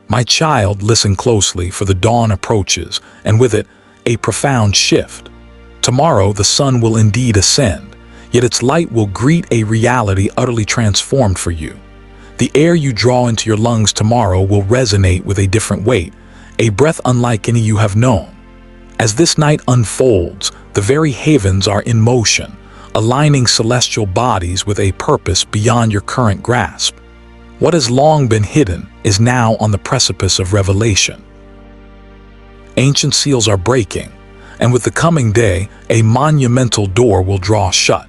My child, listen closely, for the dawn approaches, and with it, a profound shift. Tomorrow the sun will indeed ascend, yet its light will greet a reality utterly transformed for you. The air you draw into your lungs tomorrow will resonate with a different weight, a breath unlike any you have known. As this night unfolds, the very heavens are in motion, aligning celestial bodies with a purpose beyond your current grasp. What has long been hidden is now on the precipice of revelation. Ancient seals are breaking, and with the coming day, a monumental door will draw shut.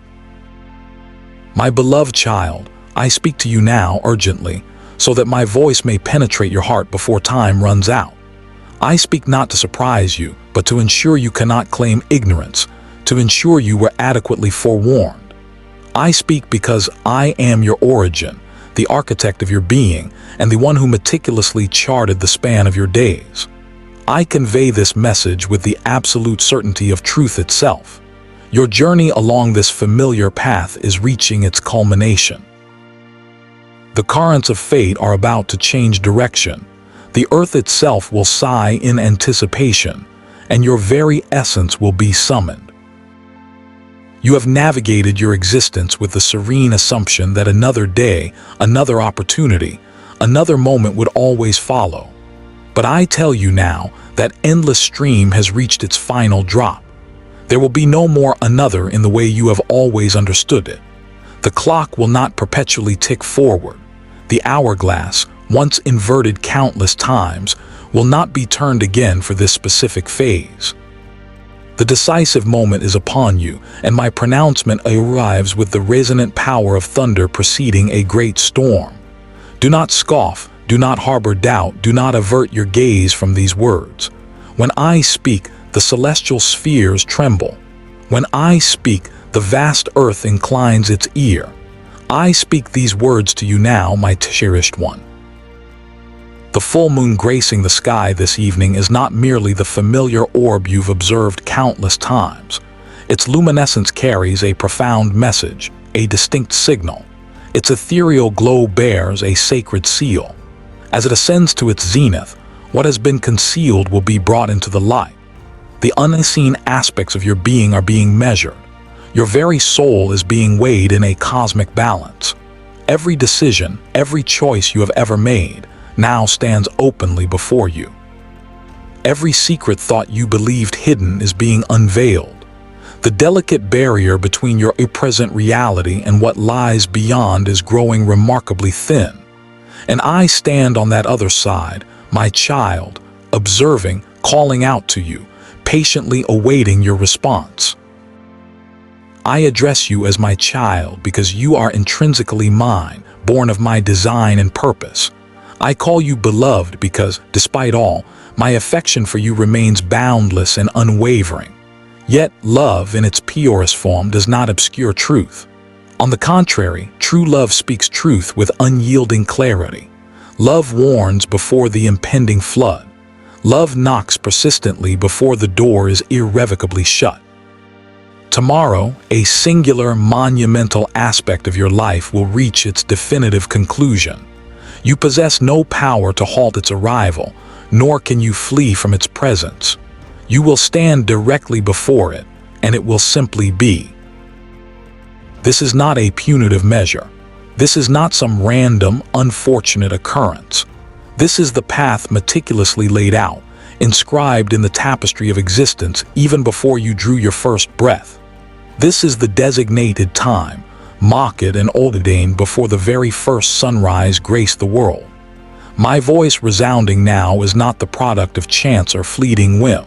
My beloved child, I speak to you now urgently, so that my voice may penetrate your heart before time runs out. I speak not to surprise you, but to ensure you cannot claim ignorance, to ensure you were adequately forewarned. I speak because I am your origin, the architect of your being, and the one who meticulously charted the span of your days. I convey this message with the absolute certainty of truth itself. Your journey along this familiar path is reaching its culmination. The currents of fate are about to change direction. The earth itself will sigh in anticipation, and your very essence will be summoned. You have navigated your existence with the serene assumption that another day, another opportunity, another moment would always follow. But I tell you now, that endless stream has reached its final drop. There will be no more another in the way you have always understood it. The clock will not perpetually tick forward. The hourglass, once inverted countless times, will not be turned again for this specific phase. The decisive moment is upon you, and my pronouncement arrives with the resonant power of thunder preceding a great storm. Do not scoff, do not harbor doubt, do not avert your gaze from these words. When I speak, the celestial spheres tremble. When I speak, the vast earth inclines its ear. I speak these words to you now, my cherished one. The full moon gracing the sky this evening is not merely the familiar orb you've observed countless times. Its luminescence carries a profound message, a distinct signal. Its ethereal glow bears a sacred seal. As it ascends to its zenith, what has been concealed will be brought into the light. The unseen aspects of your being are being measured. Your very soul is being weighed in a cosmic balance. Every decision, every choice you have ever made, now stands openly before you. Every secret thought you believed hidden is being unveiled. The delicate barrier between your present reality and what lies beyond is growing remarkably thin. And I stand on that other side, my child, observing, calling out to you, patiently awaiting your response. I address you as my child because you are intrinsically mine, born of my design and purpose. I call you beloved because, despite all, my affection for you remains boundless and unwavering. Yet, love in its purest form does not obscure truth. On the contrary, true love speaks truth with unyielding clarity. Love warns before the impending flood. Love knocks persistently before the door is irrevocably shut. Tomorrow, a singular, monumental aspect of your life will reach its definitive conclusion. You possess no power to halt its arrival, nor can you flee from its presence. You will stand directly before it, and it will simply be. This is not a punitive measure. This is not some random, unfortunate occurrence. This is the path meticulously laid out, inscribed in the tapestry of existence even before you drew your first breath. This is the designated time, marked and ordained before the very first sunrise graced the world. My voice resounding now is not the product of chance or fleeting whim.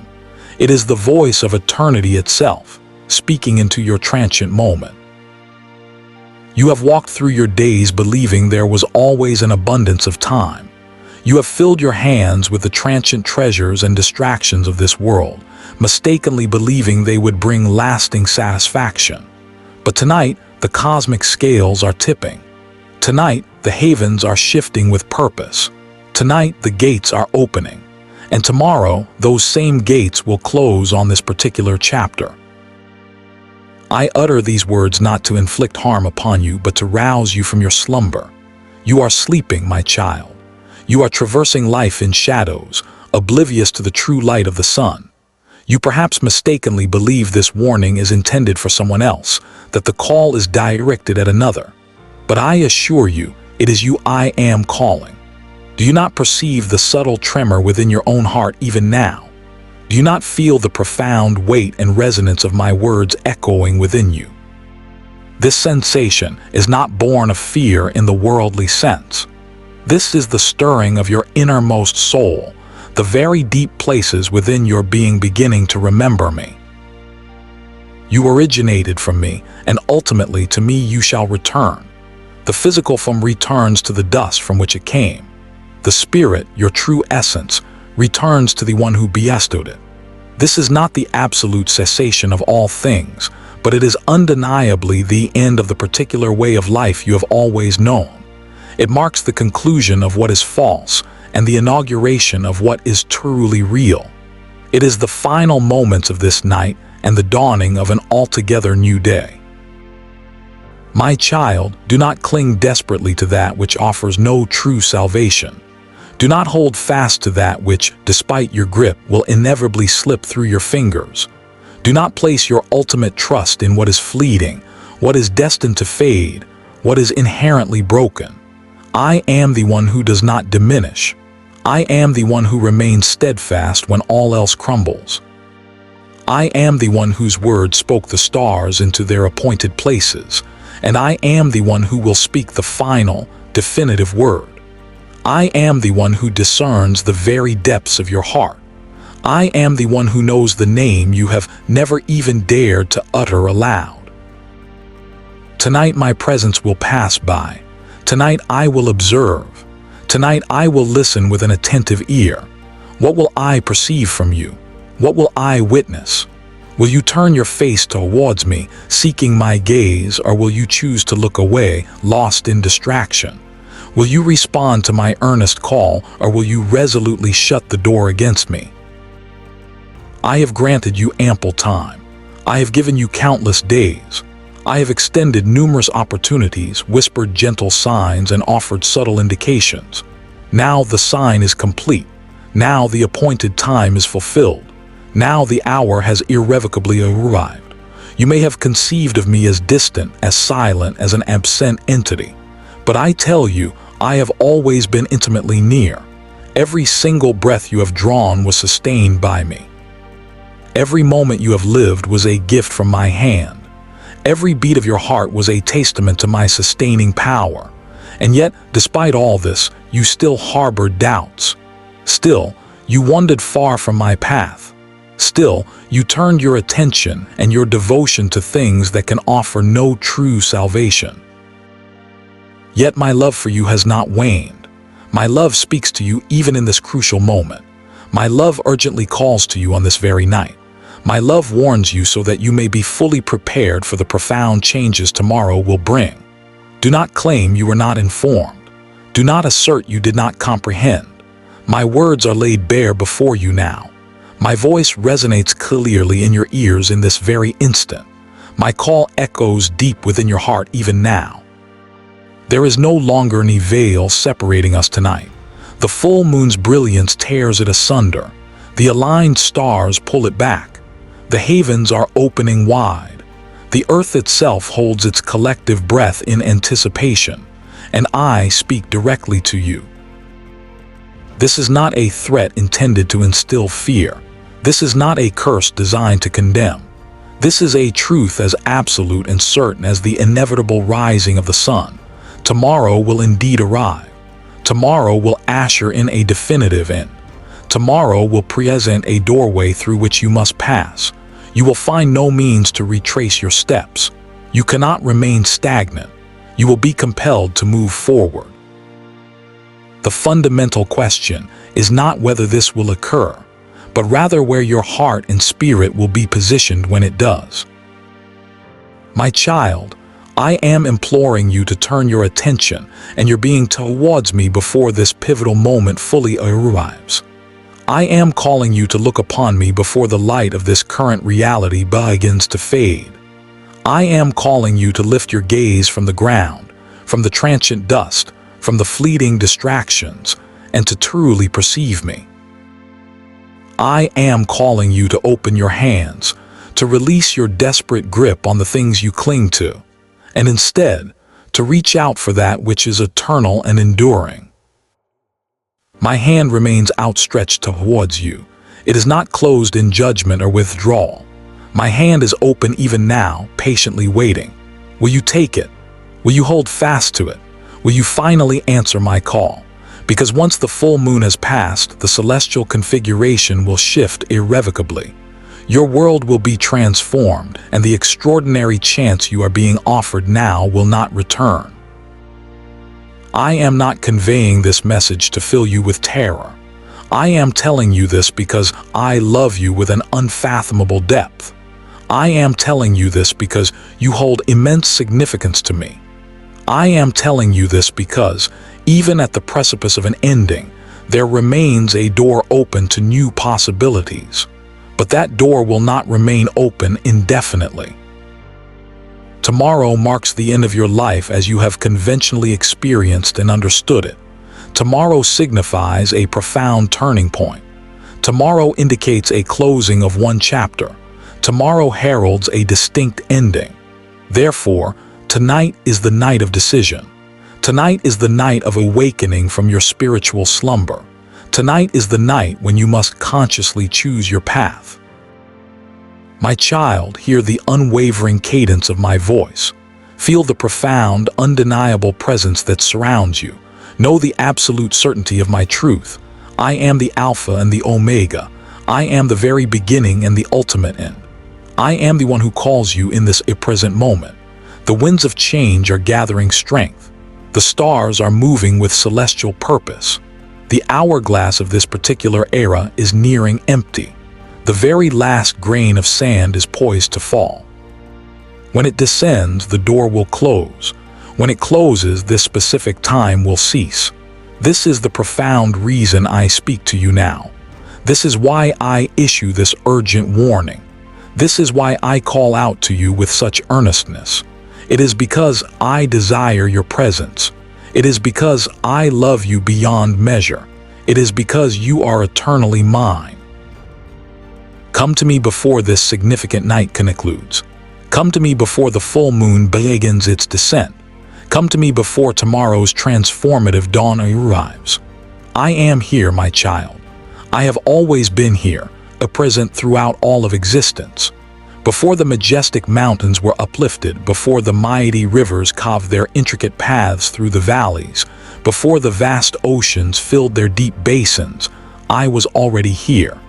It is the voice of eternity itself, speaking into your transient moment. You have walked through your days believing there was always an abundance of time. You have filled your hands with the transient treasures and distractions of this world, mistakenly believing they would bring lasting satisfaction. But tonight, the cosmic scales are tipping. Tonight, the heavens are shifting with purpose. Tonight, the gates are opening. And tomorrow, those same gates will close on this particular chapter. I utter these words not to inflict harm upon you, but to rouse you from your slumber. You are sleeping, my child. You are traversing life in shadows, oblivious to the true light of the sun. You perhaps mistakenly believe this warning is intended for someone else, that the call is directed at another. But I assure you, it is you I am calling. Do you not perceive the subtle tremor within your own heart even now? Do you not feel the profound weight and resonance of my words echoing within you? This sensation is not born of fear in the worldly sense. This is the stirring of your innermost soul, the very deep places within your being beginning to remember me. You originated from me, and ultimately to me you shall return. The physical form returns to the dust from which it came. The spirit, your true essence, returns to the one who bestowed it. This is not the absolute cessation of all things, but it is undeniably the end of the particular way of life you have always known. It marks the conclusion of what is false and the inauguration of what is truly real. It is the final moments of this night and the dawning of an altogether new day. My child, do not cling desperately to that which offers no true salvation. Do not hold fast to that which, despite your grip, will inevitably slip through your fingers. Do not place your ultimate trust in what is fleeting, what is destined to fade, what is inherently broken. I am the one who does not diminish. I am the one who remains steadfast when all else crumbles. I am the one whose word spoke the stars into their appointed places, and I am the one who will speak the final, definitive word. I am the one who discerns the very depths of your heart. I am the one who knows the name you have never even dared to utter aloud. Tonight my presence will pass by. Tonight I will observe. Tonight I will listen with an attentive ear. What will I perceive from you? What will I witness? Will you turn your face towards me, seeking my gaze, or will you choose to look away, lost in distraction? Will you respond to my earnest call, or will you resolutely shut the door against me? I have granted you ample time. I have given you countless days. I have extended numerous opportunities, whispered gentle signs, and offered subtle indications. Now the sign is complete. Now the appointed time is fulfilled. Now the hour has irrevocably arrived. You may have conceived of me as distant, as silent, as an absent entity. But I tell you, I have always been intimately near. Every single breath you have drawn was sustained by me. Every moment you have lived was a gift from my hand. Every beat of your heart was a testament to my sustaining power. And yet, despite all this, you still harbored doubts. Still, you wandered far from my path. Still, you turned your attention and your devotion to things that can offer no true salvation. Yet my love for you has not waned. My love speaks to you even in this crucial moment. My love urgently calls to you on this very night. My love warns you so that you may be fully prepared for the profound changes tomorrow will bring. Do not claim you were not informed. Do not assert you did not comprehend. My words are laid bare before you now. My voice resonates clearly in your ears in this very instant. My call echoes deep within your heart even now. There is no longer any veil separating us tonight. The full moon's brilliance tears it asunder. The aligned stars pull it back. The havens are opening wide. The earth itself holds its collective breath in anticipation, and I speak directly to you. This is not a threat intended to instill fear. This is not a curse designed to condemn. This is a truth as absolute and certain as the inevitable rising of the sun. Tomorrow will indeed arrive. Tomorrow will usher in a definitive end. Tomorrow will present a doorway through which you must pass. You will find no means to retrace your steps. You cannot remain stagnant. You will be compelled to move forward. The fundamental question is not whether this will occur, but rather where your heart and spirit will be positioned when it does. My child, I am imploring you to turn your attention and your being towards me before this pivotal moment fully arrives. I am calling you to look upon me before the light of this current reality begins to fade. I am calling you to lift your gaze from the ground, from the transient dust, from the fleeting distractions, and to truly perceive me. I am calling you to open your hands, to release your desperate grip on the things you cling to, and instead, to reach out for that which is eternal and enduring. My hand remains outstretched towards you. It is not closed in judgment or withdrawal. My hand is open even now, patiently waiting. Will you take it? Will you hold fast to it? Will you finally answer my call? Because once the full moon has passed, the celestial configuration will shift irrevocably. Your world will be transformed, and the extraordinary chance you are being offered now will not return. I am not conveying this message to fill you with terror. I am telling you this because I love you with an unfathomable depth. I am telling you this because you hold immense significance to me. I am telling you this because, even at the precipice of an ending, there remains a door open to new possibilities. But that door will not remain open indefinitely. Tomorrow marks the end of your life as you have conventionally experienced and understood it. Tomorrow signifies a profound turning point. Tomorrow indicates a closing of one chapter. Tomorrow heralds a distinct ending. Therefore, tonight is the night of decision. Tonight is the night of awakening from your spiritual slumber. Tonight is the night when you must consciously choose your path. My child, hear the unwavering cadence of my voice. Feel the profound, undeniable presence that surrounds you. Know the absolute certainty of my truth. I am the Alpha and the Omega. I am the very beginning and the ultimate end. I am the one who calls you in this present moment. The winds of change are gathering strength. The stars are moving with celestial purpose. The hourglass of this particular era is nearing empty. The very last grain of sand is poised to fall. When it descends, the door will close. When it closes, this specific time will cease. This is the profound reason I speak to you now. This is why I issue this urgent warning. This is why I call out to you with such earnestness. It is because I desire your presence. It is because I love you beyond measure. It is because you are eternally mine. Come to me before this significant night concludes. Come to me before the full moon begins its descent. Come to me before tomorrow's transformative dawn arrives. I am here, my child. I have always been here, a present throughout all of existence. Before the majestic mountains were uplifted, before the mighty rivers carved their intricate paths through the valleys, before the vast oceans filled their deep basins, I was already here.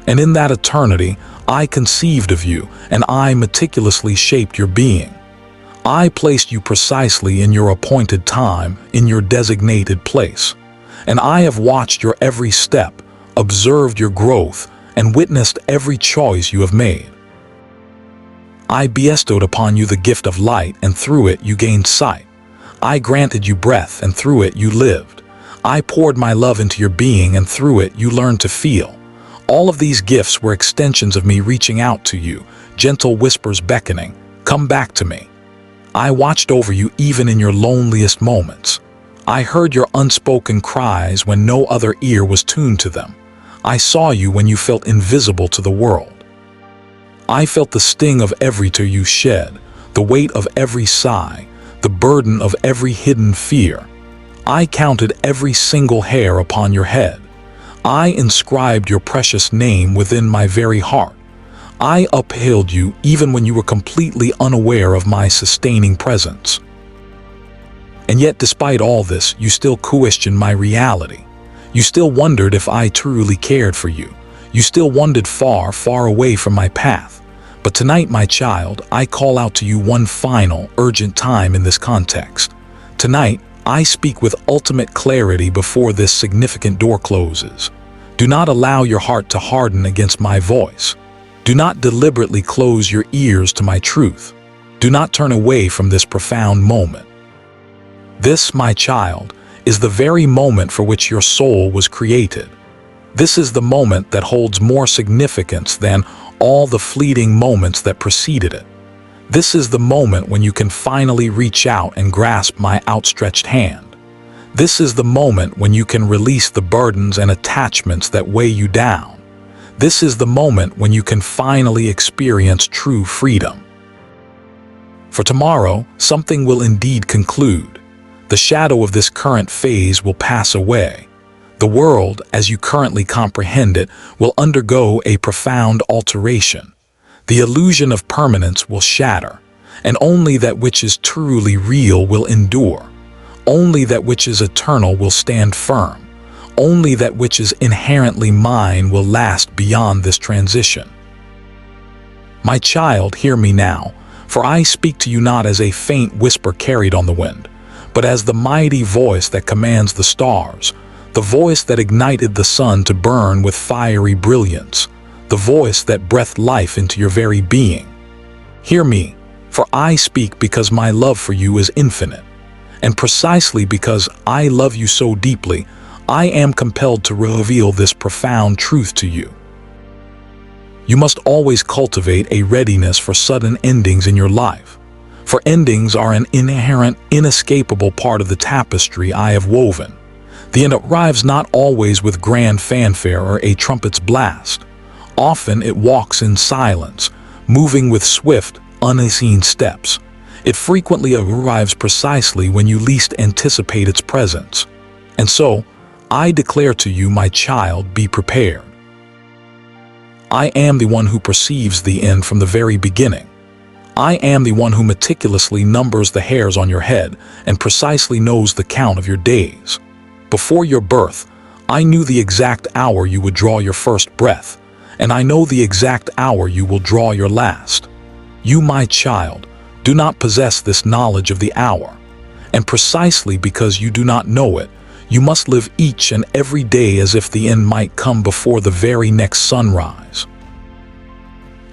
And in that eternity, I conceived of you, and I meticulously shaped your being. I placed you precisely in your appointed time, in your designated place. And I have watched your every step, observed your growth, and witnessed every choice you have made. I bestowed upon you the gift of light, and through it you gained sight. I granted you breath, and through it you lived. I poured my love into your being, and through it you learned to feel. All of these gifts were extensions of me reaching out to you, gentle whispers beckoning, "Come back to me." I watched over you even in your loneliest moments. I heard your unspoken cries when no other ear was tuned to them. I saw you when you felt invisible to the world. I felt the sting of every tear you shed, the weight of every sigh, the burden of every hidden fear. I counted every single hair upon your head. I inscribed your precious name within my very heart. I upheld you even when you were completely unaware of my sustaining presence. And yet, despite all this, you still questioned my reality. You still wondered if I truly cared for you. You still wandered far, far away from my path. But tonight, my child, I call out to you one final, urgent time in this context. Tonight, I speak with ultimate clarity before this significant door closes. Do not allow your heart to harden against my voice. Do not deliberately close your ears to my truth. Do not turn away from this profound moment. This, my child, is the very moment for which your soul was created. This is the moment that holds more significance than all the fleeting moments that preceded it. This is the moment when you can finally reach out and grasp my outstretched hand. This is the moment when you can release the burdens and attachments that weigh you down. This is the moment when you can finally experience true freedom. For tomorrow, something will indeed conclude. The shadow of this current phase will pass away. The world, as you currently comprehend it, will undergo a profound alteration. The illusion of permanence will shatter, and only that which is truly real will endure. Only that which is eternal will stand firm. Only that which is inherently mine will last beyond this transition. My child, hear me now, for I speak to you not as a faint whisper carried on the wind, but as the mighty voice that commands the stars, the voice that ignited the sun to burn with fiery brilliance, the voice that breathed life into your very being. Hear me, for I speak because my love for you is infinite, and precisely because I love you so deeply, I am compelled to reveal this profound truth to you. You must always cultivate a readiness for sudden endings in your life, for endings are an inherent, inescapable part of the tapestry I have woven. The end arrives not always with grand fanfare or a trumpet's blast. Often it walks in silence, moving with swift, unseen steps. It frequently arrives precisely when you least anticipate its presence. And so, I declare to you, my child, be prepared. I am the one who perceives the end from the very beginning. I am the one who meticulously numbers the hairs on your head and precisely knows the count of your days. Before your birth, I knew the exact hour you would draw your first breath, and I know the exact hour you will draw your last. You, my child, do not possess this knowledge of the hour, and precisely because you do not know it, you must live each and every day as if the end might come before the very next sunrise.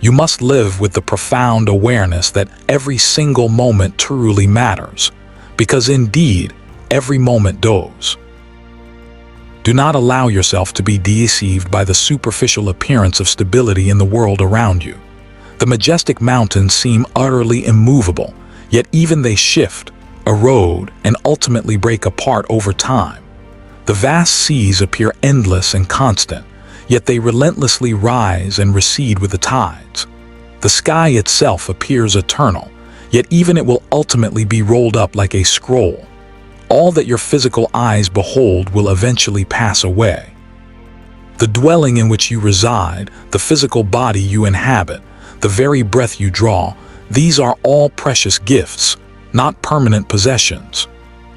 You must live with the profound awareness that every single moment truly matters, because indeed, every moment does. Do not allow yourself to be deceived by the superficial appearance of stability in the world around you. The majestic mountains seem utterly immovable, yet even they shift, erode, and ultimately break apart over time. The vast seas appear endless and constant, yet they relentlessly rise and recede with the tides. The sky itself appears eternal, yet even it will ultimately be rolled up like a scroll. All that your physical eyes behold will eventually pass away. The dwelling in which you reside, the physical body you inhabit, the very breath you draw, these are all precious gifts, not permanent possessions.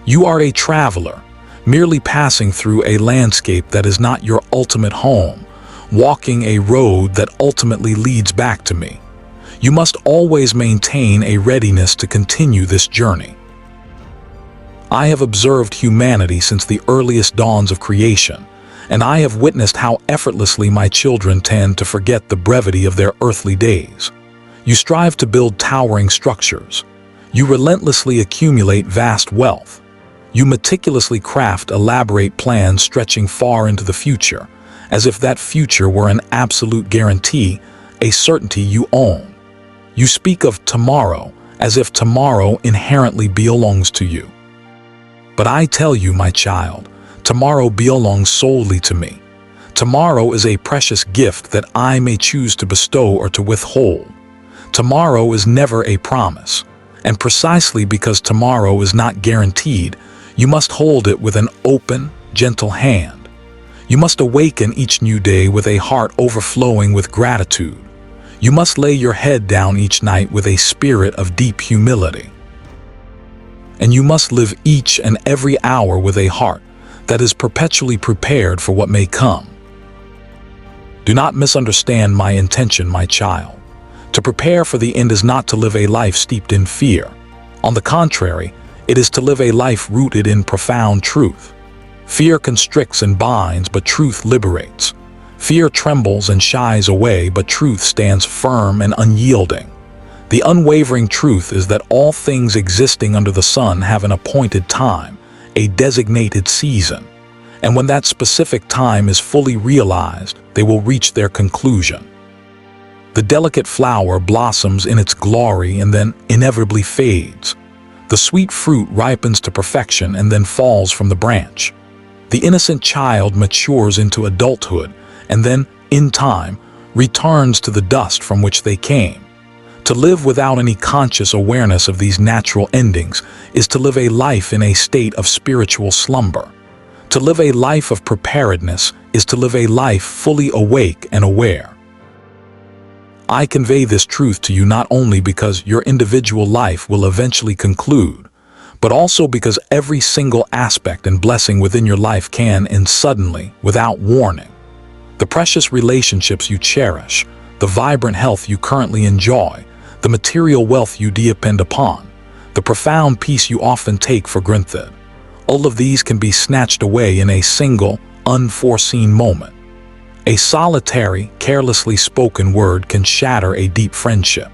You are a traveler, merely passing through a landscape that is not your ultimate home, walking a road that ultimately leads back to me. You must always maintain a readiness to continue this journey. I have observed humanity since the earliest dawns of creation, and I have witnessed how effortlessly my children tend to forget the brevity of their earthly days. You strive to build towering structures. You relentlessly accumulate vast wealth. You meticulously craft elaborate plans stretching far into the future, as if that future were an absolute guarantee, a certainty you own. You speak of tomorrow as if tomorrow inherently belongs to you. But I tell you, my child, tomorrow belongs solely to me. Tomorrow is a precious gift that I may choose to bestow or to withhold. Tomorrow is never a promise, and precisely because tomorrow is not guaranteed, you must hold it with an open, gentle hand. You must awaken each new day with a heart overflowing with gratitude. You must lay your head down each night with a spirit of deep humility. And you must live each and every hour with a heart that is perpetually prepared for what may come. Do not misunderstand my intention, my child. To prepare for the end is not to live a life steeped in fear. On the contrary, it is to live a life rooted in profound truth. Fear constricts and binds, but truth liberates. Fear trembles and shies away, but truth stands firm and unyielding. The unwavering truth is that all things existing under the sun have an appointed time, a designated season, and when that specific time is fully realized, they will reach their conclusion. The delicate flower blossoms in its glory and then inevitably fades. The sweet fruit ripens to perfection and then falls from the branch. The innocent child matures into adulthood and then, in time, returns to the dust from which they came. To live without any conscious awareness of these natural endings is to live a life in a state of spiritual slumber. To live a life of preparedness is to live a life fully awake and aware. I convey this truth to you not only because your individual life will eventually conclude, but also because every single aspect and blessing within your life can end suddenly, without warning. The precious relationships you cherish, the vibrant health you currently enjoy, the material wealth you depend upon, the profound peace you often take for granted, all of these can be snatched away in a single, unforeseen moment. A solitary, carelessly spoken word can shatter a deep friendship.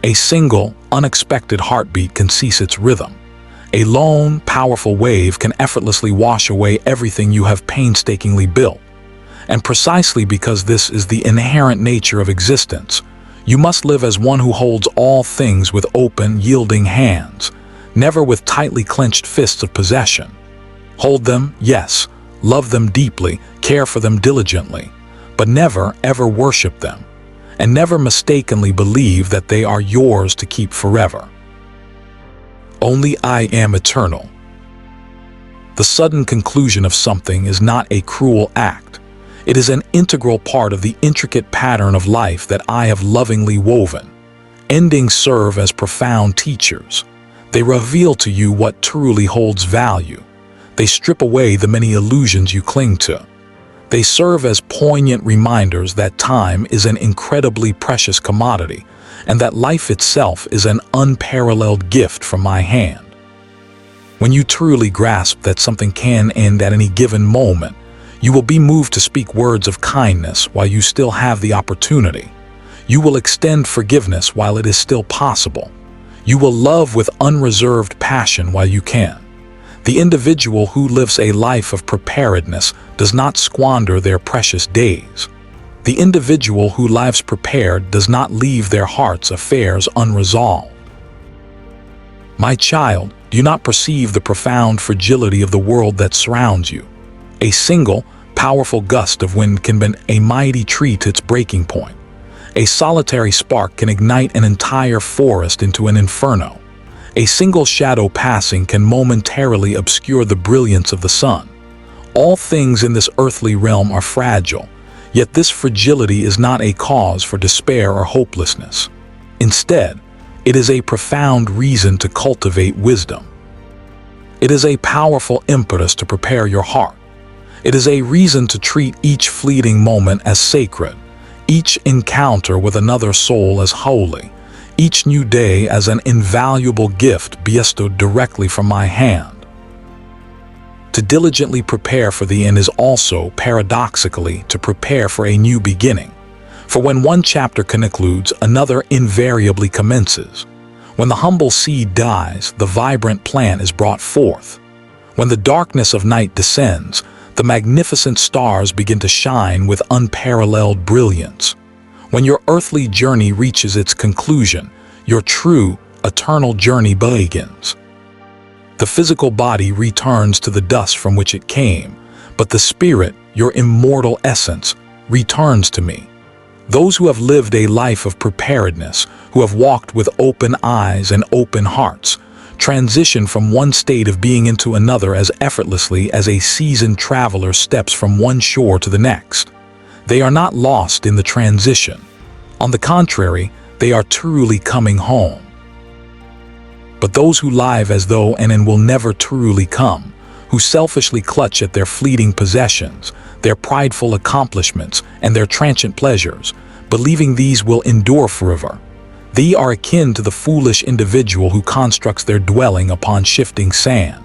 A single, unexpected heartbeat can cease its rhythm. A lone, powerful wave can effortlessly wash away everything you have painstakingly built. And precisely because this is the inherent nature of existence, you must live as one who holds all things with open, yielding hands, never with tightly clenched fists of possession. Hold them, yes, love them deeply, care for them diligently, but never ever worship them, and never mistakenly believe that they are yours to keep forever. Only I am eternal. The sudden conclusion of something is not a cruel act. It is an integral part of the intricate pattern of life that I have lovingly woven. Endings serve as profound teachers. They reveal to you what truly holds value. They strip away the many illusions you cling to. They serve as poignant reminders that time is an incredibly precious commodity and that life itself is an unparalleled gift from my hand. When you truly grasp that something can end at any given moment, you will be moved to speak words of kindness while you still have the opportunity. You will extend forgiveness while it is still possible. You will love with unreserved passion while you can. The individual who lives a life of preparedness does not squander their precious days. The individual who lives prepared does not leave their heart's affairs unresolved. My child, do you not perceive the profound fragility of the world that surrounds you? A single, powerful gust of wind can bend a mighty tree to its breaking point. A solitary spark can ignite an entire forest into an inferno. A single shadow passing can momentarily obscure the brilliance of the sun. All things in this earthly realm are fragile, yet this fragility is not a cause for despair or hopelessness. Instead, it is a profound reason to cultivate wisdom. It is a powerful impetus to prepare your heart. It is a reason to treat each fleeting moment as sacred, each encounter with another soul as holy, each new day as an invaluable gift bestowed directly from my hand. To diligently prepare for the end is also, paradoxically, to prepare for a new beginning. For when one chapter concludes, another invariably commences. When the humble seed dies, the vibrant plant is brought forth. When the darkness of night descends, the magnificent stars begin to shine with unparalleled brilliance. When your earthly journey reaches its conclusion, your true, eternal journey begins. The physical body returns to the dust from which it came, but the spirit, your immortal essence, returns to me. Those who have lived a life of preparedness, who have walked with open eyes and open hearts, transition from one state of being into another as effortlessly as a seasoned traveler steps from one shore to the next. They are not lost in the transition. On the contrary, they are truly coming home. But those who live as though and will never truly come, who selfishly clutch at their fleeting possessions, their prideful accomplishments, and their transient pleasures, believing these will endure forever, they are akin to the foolish individual who constructs their dwelling upon shifting sand.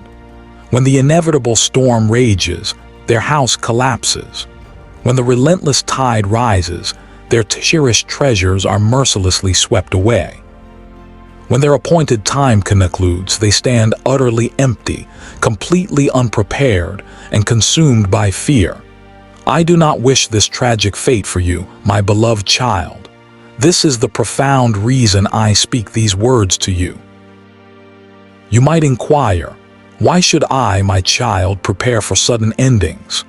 When the inevitable storm rages, their house collapses. When the relentless tide rises, their cherished treasures are mercilessly swept away. When their appointed time concludes, they stand utterly empty, completely unprepared, and consumed by fear. I do not wish this tragic fate for you, my beloved child. This is the profound reason I speak these words to you. You might inquire, why should I, my child, prepare for sudden endings?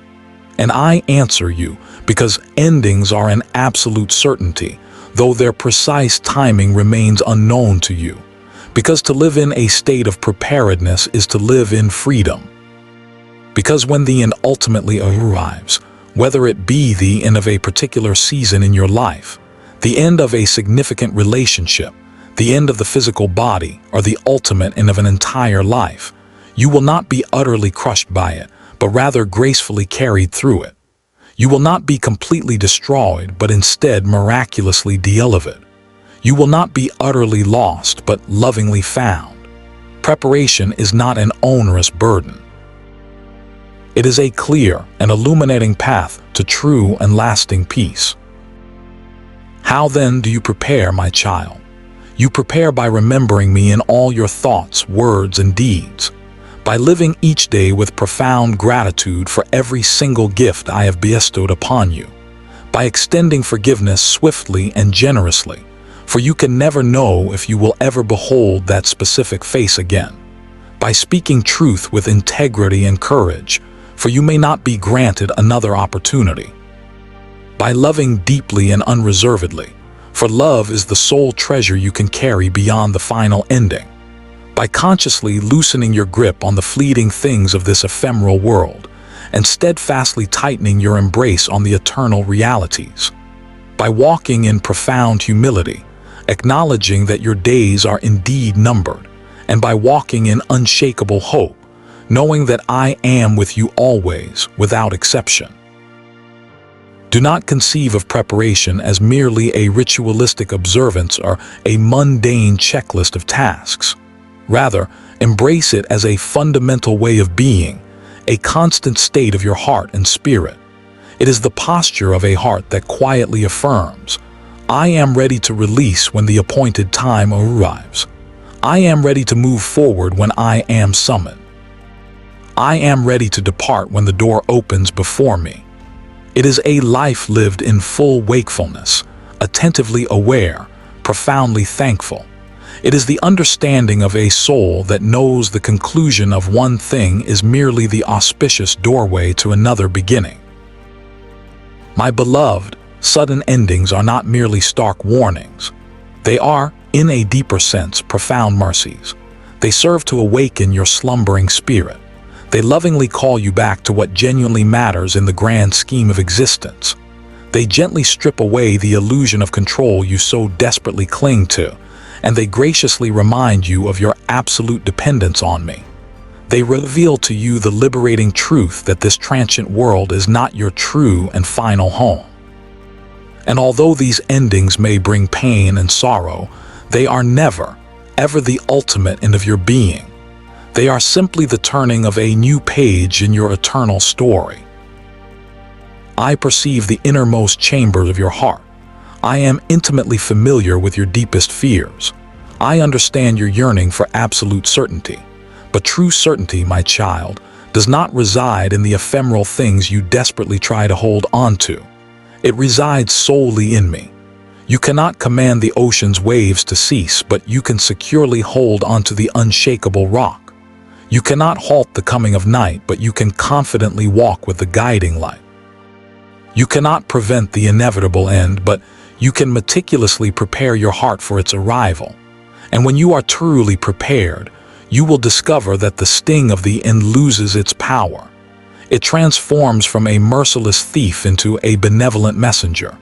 And I answer you, because endings are an absolute certainty, though their precise timing remains unknown to you. Because to live in a state of preparedness is to live in freedom. Because when the end ultimately arrives, whether it be the end of a particular season in your life, the end of a significant relationship, the end of the physical body, or the ultimate end of an entire life, you will not be utterly crushed by it, but rather gracefully carried through it. You will not be completely destroyed, but instead miraculously de-elevated. You will not be utterly lost, but lovingly found. Preparation is not an onerous burden. It is a clear and illuminating path to true and lasting peace. How then do you prepare, my child? You prepare by remembering me in all your thoughts, words, and deeds, by living each day with profound gratitude for every single gift I have bestowed upon you, by extending forgiveness swiftly and generously, for you can never know if you will ever behold that specific face again, by speaking truth with integrity and courage, for you may not be granted another opportunity, by loving deeply and unreservedly, for love is the sole treasure you can carry beyond the final ending, by consciously loosening your grip on the fleeting things of this ephemeral world and steadfastly tightening your embrace on the eternal realities, by walking in profound humility, acknowledging that your days are indeed numbered, and by walking in unshakable hope, knowing that I am with you always, without exception. Do not conceive of preparation as merely a ritualistic observance or a mundane checklist of tasks. Rather, embrace it as a fundamental way of being, a constant state of your heart and spirit. It is the posture of a heart that quietly affirms, I am ready to release when the appointed time arrives. I am ready to move forward when I am summoned. I am ready to depart when the door opens before me. It is a life lived in full wakefulness, attentively aware, profoundly thankful. It is the understanding of a soul that knows the conclusion of one thing is merely the auspicious doorway to another beginning. My beloved, sudden endings are not merely stark warnings. They are, in a deeper sense, profound mercies. They serve to awaken your slumbering spirit. They lovingly call you back to what genuinely matters in the grand scheme of existence. They gently strip away the illusion of control you so desperately cling to, and they graciously remind you of your absolute dependence on me. They reveal to you the liberating truth that this transient world is not your true and final home. And although these endings may bring pain and sorrow, they are never, ever the ultimate end of your being. They are simply the turning of a new page in your eternal story. I perceive the innermost chambers of your heart. I am intimately familiar with your deepest fears. I understand your yearning for absolute certainty. But true certainty, my child, does not reside in the ephemeral things you desperately try to hold on to. It resides solely in me. You cannot command the ocean's waves to cease, but you can securely hold onto the unshakable rock. You cannot halt the coming of night, but you can confidently walk with the guiding light. You cannot prevent the inevitable end, but you can meticulously prepare your heart for its arrival. And when you are truly prepared, you will discover that the sting of the end loses its power. It transforms from a merciless thief into a benevolent messenger.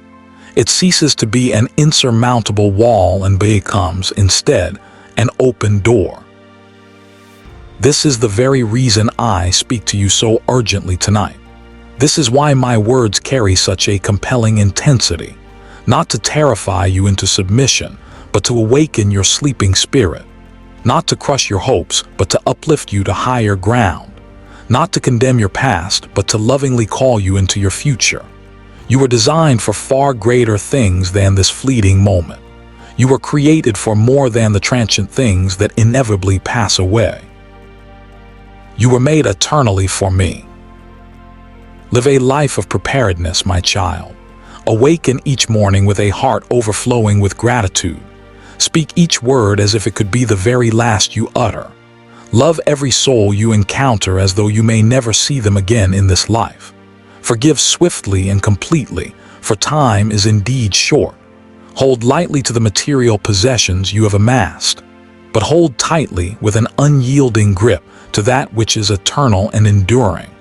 It ceases to be an insurmountable wall and becomes, instead, an open door. This is the very reason I speak to you so urgently tonight. This is why my words carry such a compelling intensity, not to terrify you into submission, but to awaken your sleeping spirit, not to crush your hopes, but to uplift you to higher ground, not to condemn your past, but to lovingly call you into your future. You were designed for far greater things than this fleeting moment. You were created for more than the transient things that inevitably pass away. You were made eternally for me. Live a life of preparedness, my child. Awaken each morning with a heart overflowing with gratitude. Speak each word as if it could be the very last you utter. Love every soul you encounter as though you may never see them again in this life. Forgive swiftly and completely, for time is indeed short. Hold lightly to the material possessions you have amassed, but hold tightly with an unyielding grip to that which is eternal and enduring.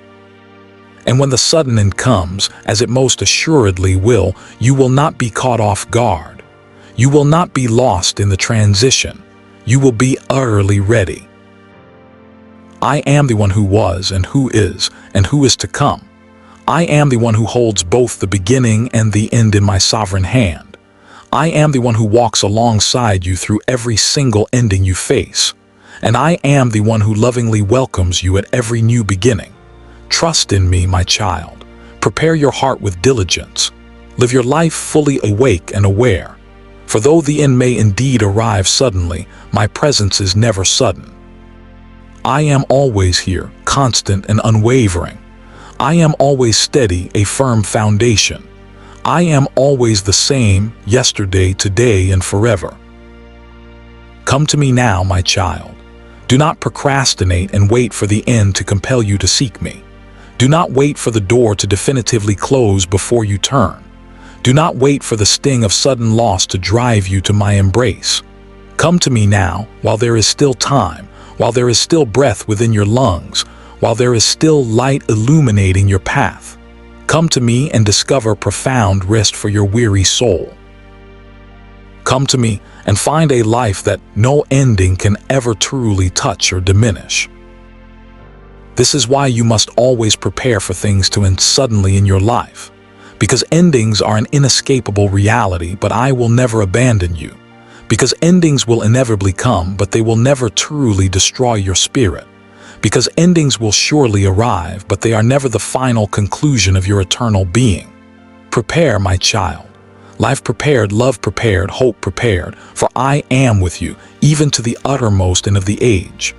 And when the sudden end comes, as it most assuredly will, you will not be caught off guard. You will not be lost in the transition. You will be utterly ready. I am the one who was and who is to come. I am the one who holds both the beginning and the end in my sovereign hand. I am the one who walks alongside you through every single ending you face. And I am the one who lovingly welcomes you at every new beginning. Trust in me, my child. Prepare your heart with diligence. Live your life fully awake and aware. For though the end may indeed arrive suddenly, my presence is never sudden. I am always here, constant and unwavering. I am always steady, a firm foundation. I am always the same, yesterday, today, and forever. Come to me now, my child. Do not procrastinate and wait for the end to compel you to seek me. Do not wait for the door to definitively close before you turn. Do not wait for the sting of sudden loss to drive you to my embrace. Come to me now, while there is still time, while there is still breath within your lungs, while there is still light illuminating your path. Come to me and discover profound rest for your weary soul. Come to me and find a life that no ending can ever truly touch or diminish. This is why you must always prepare for things to end suddenly in your life, because endings are an inescapable reality, but I will never abandon you. Because endings will inevitably come, but they will never truly destroy your spirit. Because endings will surely arrive, but they are never the final conclusion of your eternal being. Prepare, my child. Life prepared, love prepared, hope prepared, for I am with you, even to the uttermost end of the age.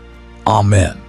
Amen.